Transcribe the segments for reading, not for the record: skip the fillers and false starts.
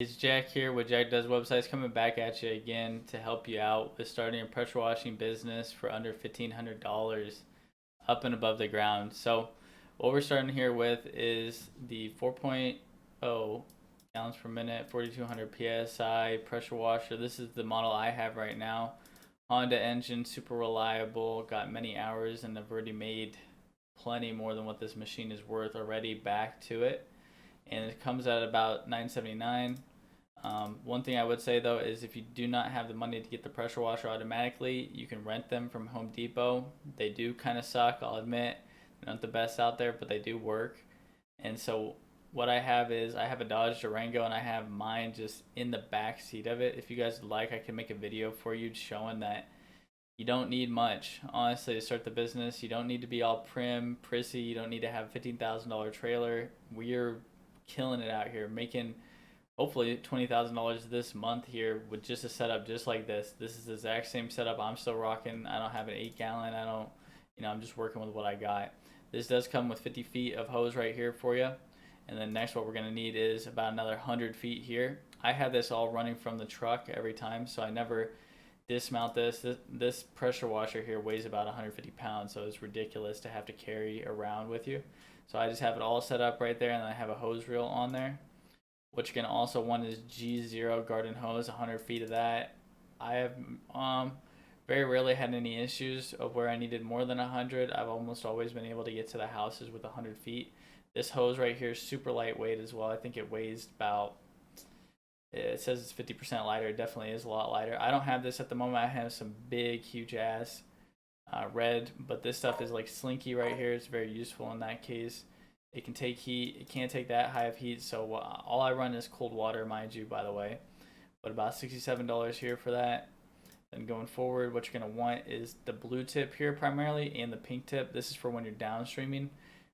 It's Jack here with Jack Does Websites, coming back at you again to help you out with starting a pressure washing business for under $1,500 up and above the ground. So what we're starting here with is the 4.0 gallons per minute, 4,200 psi pressure washer. This is the model I have right now. Honda engine, super reliable, got many hours, and I've already made plenty more than what this machine is worth already back to it. And it comes at about $979. One thing I would say though is if you do not have the money to get the pressure washer automatically, you can rent them from Home Depot. They do kind of suck, I'll admit. They're not the best out there, but they do work. And so what I have is I have a Dodge Durango and I have mine just in the back seat of it. If you guys would like, I can make a video for you showing that you don't need much, honestly, to start the business. You don't need to be all prissy. You don't need to have a $15,000 trailer. We're killing it out here, making hopefully $20,000 this month here with just a setup just like this. This is the exact same setup I'm still rocking. I don't have an 8 gallon. I don't, I'm just working with what I got. This does come with 50 feet of hose right here for you. And then next what we're going to need is about another 100 feet here. I have this all running from the truck every time, so I never dismount this. This pressure washer here weighs about 150 pounds, so it's ridiculous to have to carry around with you. So I just have it all set up right there, and then I have a hose reel on there. What you're gonna also want is G0 garden hose, 100 feet of that. I have very rarely had any issues of where I needed more than 100. I've almost always been able to get to the houses with 100 feet. This hose right here is super lightweight as well. I think it weighs about, it says it's 50% lighter. It definitely is a lot lighter. I don't have this at the moment. I have some big, huge ass red, but this stuff is like slinky right here. It's very useful in that case. It can take heat. It can't take that high of heat. So all I run is cold water, mind you, by the way. But about $67 here for that. Then going forward, what you're going to want is the blue tip here primarily and the pink tip. This is for when you're downstreaming.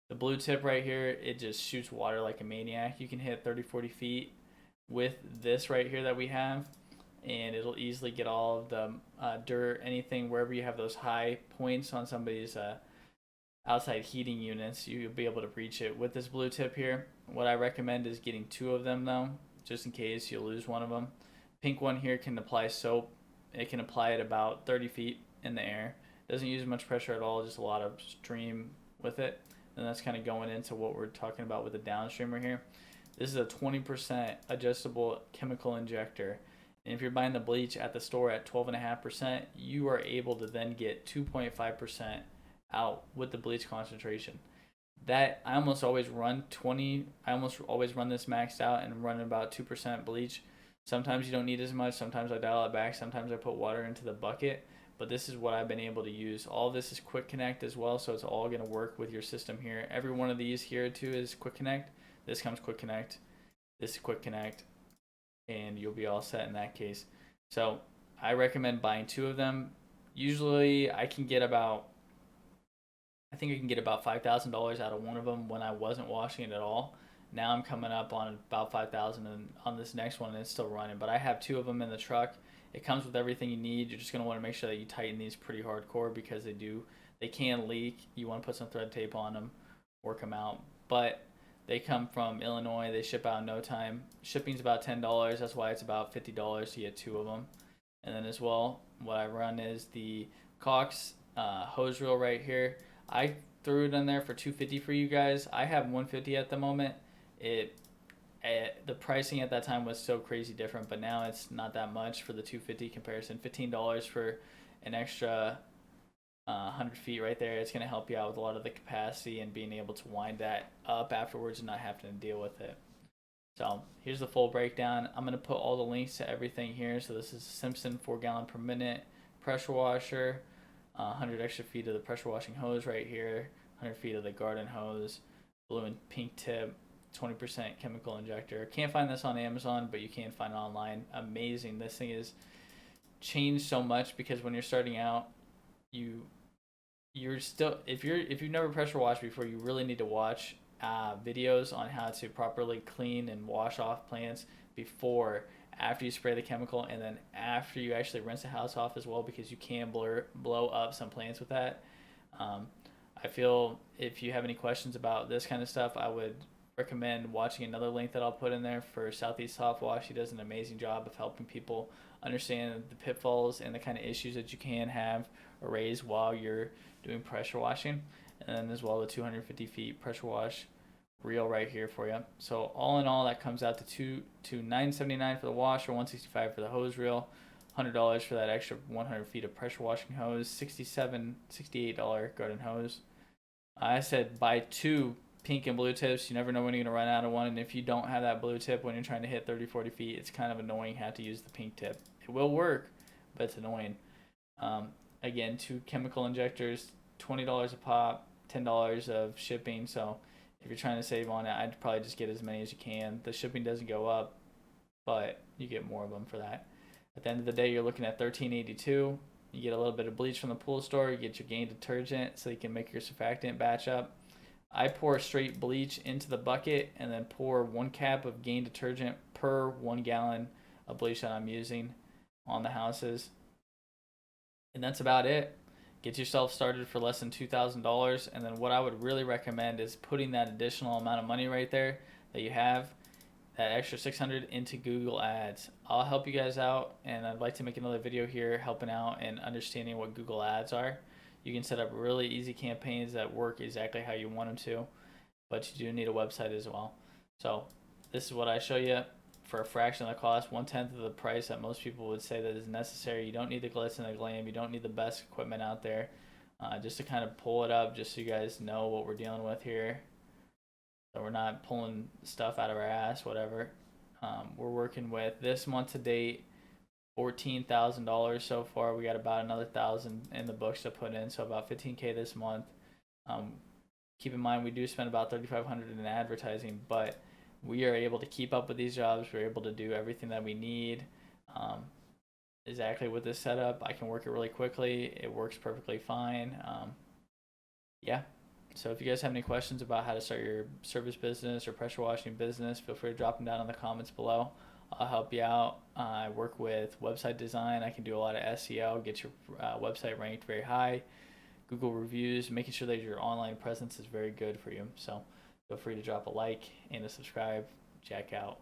The blue tip right here, it just shoots water like a maniac. You can hit 30, 40 feet with this right here that we have. And it'll easily get all of the dirt, anything, wherever you have those high points on somebody's outside heating units, you'll be able to reach it with this blue tip here. What I recommend is getting 2 of them though, just in case you lose one of them. Pink one here can apply soap. It can apply it about 30 feet in the air. Doesn't use much pressure at all, just a lot of stream with it. And that's kind of going into what we're talking about with the downstreamer here. This is a 20% adjustable chemical injector. And if you're buying the bleach at the store at 12.5%, you are able to then get 2.5% out with the bleach concentration. That I almost always run 20. I almost always run this maxed out and run about 2% bleach. Sometimes you don't need as much. Sometimes I dial it back. Sometimes I put water into the bucket. But this is what I've been able to use. All of this is quick connect as well, so it's all going to work with your system here. Every one of these here too is quick connect. This comes quick connect. This is quick connect, and you'll be all set in that case. So I recommend buying 2 of them. Usually I can get about, I think I can get about $5,000 out of one of them when I wasn't washing it at all. Now I'm coming up on about 5,000 on this next one, and it's still running. But I have 2 of them in the truck. It comes with everything you need. You're just gonna want to make sure that you tighten these pretty hardcore because they can leak. You want to put some thread tape on them, work them out. But they come from Illinois. They ship out in no time. Shipping's about $10. That's why it's about $50 to get 2 of them. And then as well, what I run is the Cox hose reel right here. I threw it in there for $250 for you guys. I have $150 at the moment. The pricing at that time was so crazy different, but now it's not that much for the $250 comparison. $15 for an extra 100 feet right there. It's going to help you out with a lot of the capacity and being able to wind that up afterwards and not having to deal with it. So here's the full breakdown. I'm going to put all the links to everything here. So this is Simpson 4 gallon per minute pressure washer, 100 extra feet of the pressure washing hose right here, 100 feet of the garden hose, blue and pink tip, 20% chemical injector. Can't find this on Amazon, but you can find it online. Amazing. This thing is changed so much because when you're starting out, you're still, if you've never pressure washed before, you really need to watch videos on how to properly clean and wash off plants before, after you spray the chemical, and then after you actually rinse the house off as well, because you can blow up some plants with that. I feel if you have any questions about this kind of stuff, I would recommend watching another link that I'll put in there for Southeast Soft Wash. He does an amazing job of helping people understand the pitfalls and the kind of issues that you can have or raise while you're doing pressure washing. And then as well the 250 feet pressure wash reel right here for you. So all in all, that comes out to $979 for the wash or $165 for the hose reel. $100 for that extra 100 feet of pressure washing hose. $68 garden hose. I said buy 2 pink and blue tips. You never know when you're going to run out of one. And if you don't have that blue tip when you're trying to hit 30-40 feet, it's kind of annoying how to use the pink tip. It will work, but it's annoying. Again, 2 chemical injectors, $20 a pop, $10 of shipping. So if you're trying to save on it, I'd probably just get as many as you can. The shipping doesn't go up, but you get more of them for that. At the end of the day, you're looking at $13.82. You get a little bit of bleach from the pool store. You get your Gain detergent so you can make your surfactant batch up. I pour straight bleach into the bucket and then pour 1 cap of Gain detergent per 1 gallon of bleach that I'm using on the houses. And that's about it. Get yourself started for less than $2,000. And then what I would really recommend is putting that additional amount of money right there that you have, that extra $600, into Google Ads. I'll help you guys out, and I'd like to make another video here helping out and understanding what Google Ads are. You can set up really easy campaigns that work exactly how you want them to, but you do need a website as well. So this is what I show you for a fraction of the cost, 1/10 of the price that most people would say that is necessary. You don't need the glitz and the glam. You don't need the best equipment out there. Just to kind of pull it up, just so you guys know what we're dealing with here. So we're not pulling stuff out of our ass, whatever. We're working with this month to date, $14,000 so far. We got about another $1,000 in the books to put in, so about $15K this month. Keep in mind we do spend about $3,500 in advertising, but we are able to keep up with these jobs. We're able to do everything that we need. Exactly with this setup, I can work it really quickly. It works perfectly fine. Yeah. So if you guys have any questions about how to start your service business or pressure washing business, feel free to drop them down in the comments below. I'll help you out. I work with website design. I can do a lot of SEO, get your website ranked very high, Google reviews, making sure that your online presence is very good for you. So feel free to drop a like and a subscribe. Jack out.